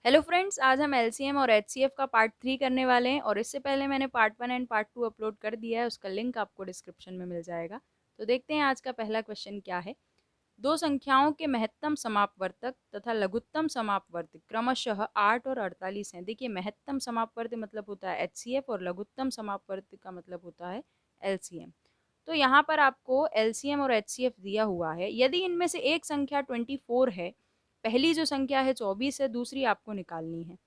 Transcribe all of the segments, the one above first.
Hello friends, आज हम LCM और एचसीएफ का पार्ट 3 करने वाले हैं और इससे पहले मैंने पार्ट 1 एंड पार्ट 2 अपलोड कर दिया है। उसका लिंक आपको डिस्क्रिप्शन में मिल जाएगा। तो देखते हैं आज का पहला क्वेश्चन क्या है। दो संख्याओं के महत्तम समापवर्तक तथा लघुत्तम समापवर्तक क्रमशः 8 और 48 हैं। देखिए, महत्तम समापवर्तक मतलब होता है एचसीएफ और लघुत्तम समापवर्तक का मतलब होता है एलसीएम। तो यहाँ पर आपको एलसीएम और एचसीएफ दिया हुआ है। यदि इनमें से एक संख्या 24 है, पहली जो संख्या है 24 है, दूसरी आपको निकालनी है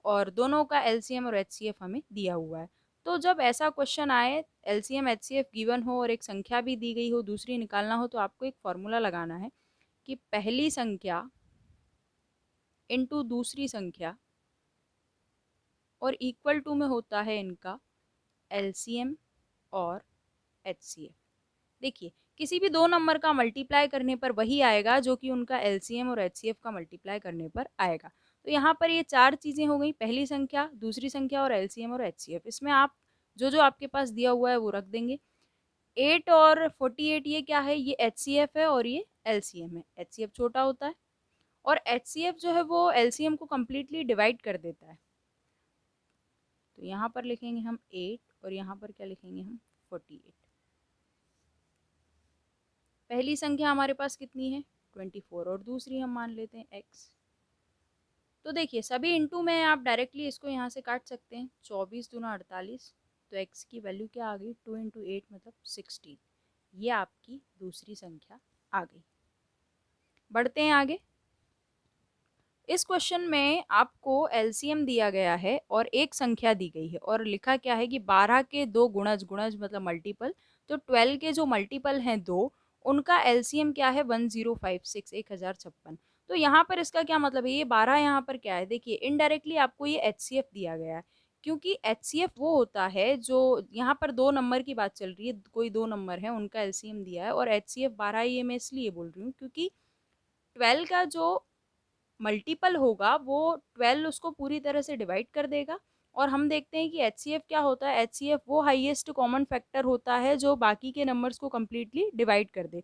और दोनों का एलसीएम और एचसीएफ हमें दिया हुआ है। तो जब ऐसा क्वेश्चन आए, एलसीएम एचसीएफ गिवन हो और एक संख्या भी दी गई हो, दूसरी निकालना हो, तो आपको एक फॉर्मूला लगाना है कि पहली संख्या इनटू दूसरी संख्या और इक्वल टू में होता है इनका एलसीएम और एचसीएफ। देखिए, किसी भी दो नंबर का मल्टीप्लाई करने पर वही आएगा जो कि उनका एलसीएम और एचसीएफ का मल्टीप्लाई करने पर आएगा। तो यहाँ पर ये चार चीज़ें हो गई, पहली संख्या, दूसरी संख्या और एलसीएम और एचसीएफ। इसमें आप जो जो आपके पास दिया हुआ है वो रख देंगे। 8 और 48 ये क्या है, ये एचसीएफ है और ये एलसीएम है। एचसीएफ छोटा होता है और एचसीएफ जो है वो एलसीएम को कम्प्लीटली डिवाइड कर देता है। तो यहाँ पर लिखेंगे हम 8 और यहाँ पर क्या लिखेंगे हम 48। पहली संख्या हमारे पास कितनी है 24 और दूसरी हम मान लेते हैं x। तो देखिए, सभी इंटू में आप डायरेक्टली इसको यहाँ से काट सकते हैं। 24 दूना 48, तो x की वैल्यू क्या आ गई 2 इंटू 8 मतलब 16। ये आपकी दूसरी संख्या आ गई। बढ़ते हैं आगे। इस क्वेश्चन में आपको एलसीएम दिया गया है और एक संख्या दी गई है और लिखा क्या है कि 12 के दो गुणज, गुणज मतलब मल्टीपल, तो 12 के जो मल्टीपल हैं दो, उनका एलसीएम क्या है 1056, 1056। तो यहाँ पर इसका क्या मतलब है, ये 12 यहाँ पर क्या है, देखिए इनडायरेक्टली आपको ये एचसीएफ दिया गया है, क्योंकि एचसीएफ वो होता है जो, यहाँ पर दो नंबर की बात चल रही है, कोई दो नंबर है उनका एलसीएम दिया है और एचसीएफ 12 ये मैं इसलिए बोल रही हूँ क्योंकि 12 का जो मल्टीपल होगा वो 12 उसको पूरी तरह से डिवाइड कर देगा। और हम देखते हैं कि एचसीएफ क्या होता है, एचसीएफ वो हाईएस्ट कॉमन फैक्टर होता है जो बाकी के नंबर्स को कम्प्लीटली डिवाइड कर दे।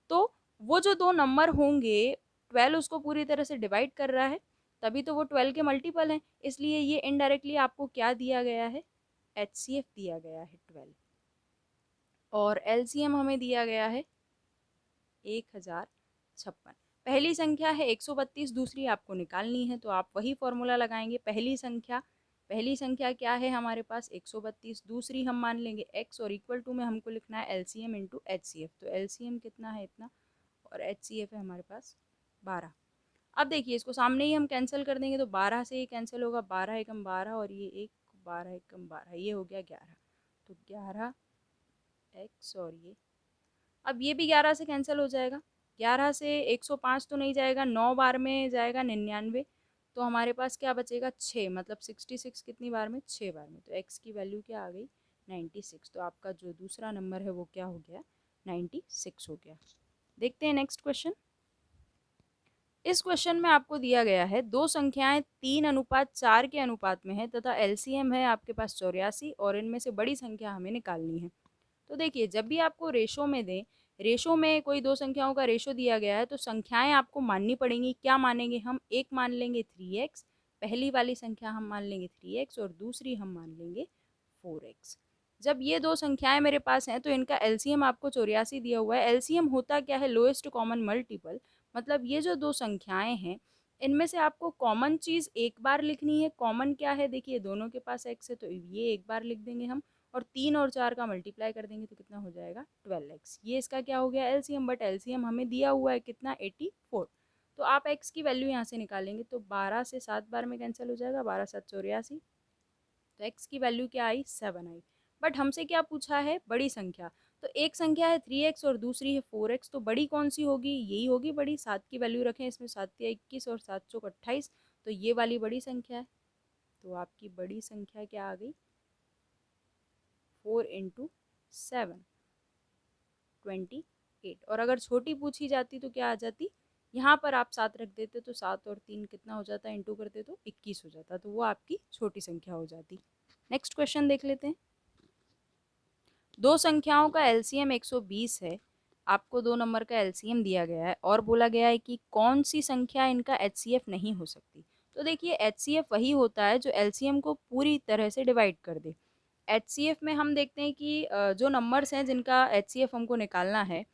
तो वो जो दो नंबर होंगे, 12 उसको पूरी तरह से डिवाइड कर रहा है, तभी तो वो 12 के मल्टीपल हैं। इसलिए ये इनडायरेक्टली आपको क्या दिया गया है, एचसीएफ दिया गया है 12 और एलसीएम हमें दिया गया है 1056। पहली संख्या है 132, दूसरी आपको निकालनी है, तो आप वही फॉर्मूला लगाएंगे। पहली संख्या क्या है हमारे पास 132, दूसरी हम मान लेंगे x और इक्वल टू में हमको लिखना है एलसीएम इंटू एचसीएफ। तो एलसीएम कितना है इतना और एचसीएफ है हमारे पास 12। अब देखिए, इसको सामने ही हम कैंसिल कर देंगे तो 12 से ये कैंसिल होगा, 12 एकम 12 और ये एक 12 एकम 12, ये हो गया 11। तो 11 x और ये, अब ये भी 11 से कैंसिल हो जाएगा। 11 से 105 तो नहीं जाएगा, 9 बार में जाएगा 99। तो हमारे पास क्या बचेगा 6, मतलब 66 कितनी बार में, 6 बार में। तो x की वैल्यू क्या आ गई 96। तो आपका जो दूसरा नंबर है वो क्या हो गया 96 हो गया। देखते हैं नेक्स्ट क्वेश्चन। इस क्वेश्चन में आपको दिया गया है दो संख्याएं 3:4 के अनुपात में है तथा एलसीएम है आपके पास 84 और इनमें से बड़ी संख्या हमें निकालनी है। तो देखिए, जब भी आपको रेशो में दें, रेशो में कोई दो संख्याओं का रेशो दिया गया है तो संख्याएं आपको माननी पड़ेंगी। क्या मानेंगे हम, एक मान लेंगे 3x, पहली वाली संख्या हम मान लेंगे 3x और दूसरी हम मान लेंगे 4x। जब ये दो संख्याएं मेरे पास हैं तो इनका एलसीएम आपको 84 दिया हुआ है। एलसीएम होता क्या है, लोएस्ट कॉमन मल्टीपल। मतलब ये जो दो संख्याएं हैं इनमें से आपको कॉमन चीज़ एक बार लिखनी है। कॉमन क्या है, देखिए दोनों के पास x है तो ये एक बार लिख देंगे हम, और 3 और 4 का मल्टीप्लाई कर देंगे तो कितना हो जाएगा 12x। ये इसका क्या हो गया एलसीएम, बट एलसीएम हमें दिया हुआ है कितना 84। तो आप x की वैल्यू यहाँ से निकालेंगे तो 12 से 7 बार में कैंसिल हो जाएगा, 12 7 84। तो x की वैल्यू क्या आई 7 आई। बट हमसे क्या पूछा है, बड़ी संख्या। तो एक संख्या है 3x और दूसरी है 4x, तो बड़ी कौन सी होगी, यही होगी बड़ी। 7 की वैल्यू रखें इसमें, 7 या 21 और 7 चौक 28, तो ये वाली बड़ी संख्या है। तो आपकी बड़ी संख्या क्या आ गई 4 इंटू 7 28। और अगर छोटी पूछी जाती तो क्या आ जाती, यहाँ पर आप 7 रख देते तो 7 और 3 कितना हो जाता, इंटू करते तो 21 हो जाता, तो वो आपकी छोटी संख्या हो जाती। नेक्स्ट क्वेश्चन देख लेते हैं। दो संख्याओं का एलसीएम 120 है। आपको दो नंबर का एलसीएम दिया गया है और बोला गया है कि कौन सी संख्या इनका एचसीएफ नहीं हो सकती। तो देखिए एचसीएफ वही होता है जो एलसीएम को पूरी तरह से डिवाइड कर दे। एचसीएफ में हम देखते हैं कि जो नंबर्स हैं जिनका एचसीएफ हमको निकालना है,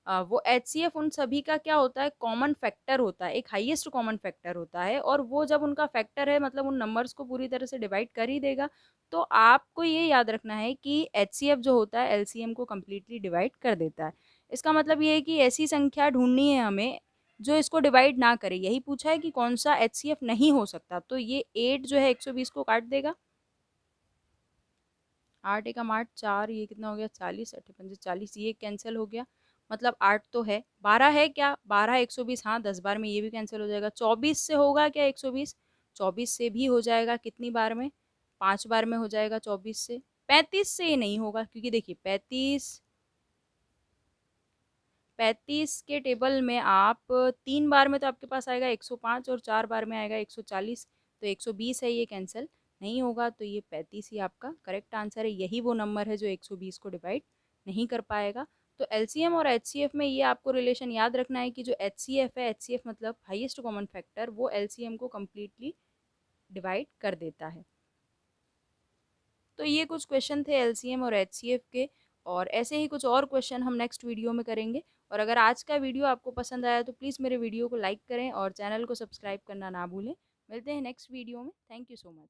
वो एचसीएफ उन सभी का क्या होता है, कॉमन फैक्टर होता है, एक हाईएस्ट कॉमन फैक्टर होता है, और वो जब उनका फैक्टर है मतलब उन नंबर्स को पूरी तरह से डिवाइड कर ही देगा। तो आपको ये याद रखना है कि एचसीएफ जो होता है एलसीएम को कम्प्लीटली डिवाइड कर देता है। इसका मतलब ये है कि ऐसी संख्या ढूंढनी है हमें जो इसको डिवाइड ना करे। यही पूछा है कि कौन सा एचसीएफ नहीं हो सकता, तो ये 8 जो है 120 को काट देगा। 8 एकम 8, 4, ये कितना हो गया 40, 8 पंजे 40, ये कैंसिल हो गया। मतलब 8 तो है, 12 है क्या, 12 120, हाँ 10 बार में ये भी कैंसिल हो जाएगा। 24 से होगा क्या 120, 24 से भी हो जाएगा, कितनी बार में, 5 बार में हो जाएगा 24 से। 35 से ये नहीं होगा क्योंकि देखिए 35 के टेबल में आप 3 बार में तो आपके पास आएगा 105 और 4 बार में आएगा 140, तो 120 है, ये कैंसिल नहीं होगा, तो ये 35 ही आपका करेक्ट आंसर है। यही वो नंबर है जो 120 को डिवाइड नहीं कर पाएगा। तो एलसीएम और एचसीएफ में ये आपको रिलेशन याद रखना है कि जो एचसीएफ है, एचसीएफ मतलब हाईएस्ट कॉमन फैक्टर, वो एलसीएम को कम्प्लीटली डिवाइड कर देता है। तो ये कुछ क्वेश्चन थे एलसीएम और एचसीएफ के, और ऐसे ही कुछ और क्वेश्चन हम नेक्स्ट वीडियो में करेंगे। और अगर आज का वीडियो आपको पसंद आया तो प्लीज़ मेरे वीडियो को लाइक करें और चैनल को सब्सक्राइब करना ना भूलें। मिलते हैं नेक्स्ट वीडियो में। Thank you so much.